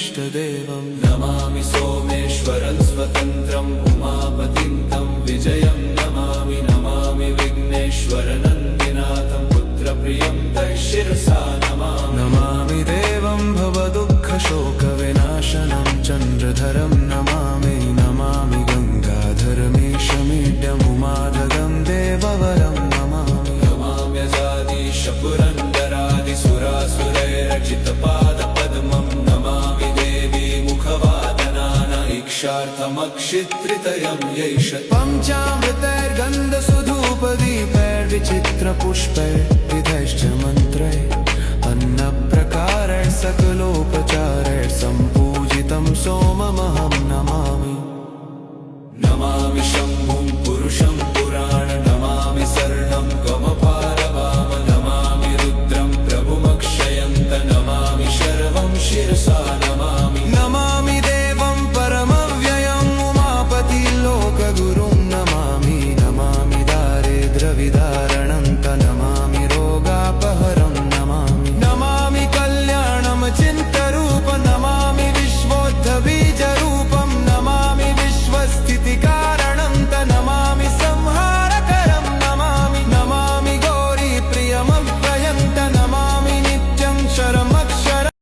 इष्टदेवं नमामि सोमेश्वरं स्वतन्त्रम् उमापतिं तं विजयं नमामि नमामि विघ्नेश्वरनन्दिनाथं पुत्रप्रियं तैशिरसा नमामि नमामि देवं भवदुःखशोकविनाशनं चन्द्रधरं नमामि नमामि गङ्गाधरमीशमीड्यमुमाधगं देववरं नमामि नमाम्यजादीश पुरन्दरादिसुरासुरैरचितपादपद्मं नमामि देवी मुखवादनान इक्षार्थमक्षित्रितयं यैष पञ्चामृतैर्गन्धसुधूपदीपैर्विचित्रपुष्पैर्विधैश्च मन्त्रैः अन्नप्रकारैः सकलोपचारैः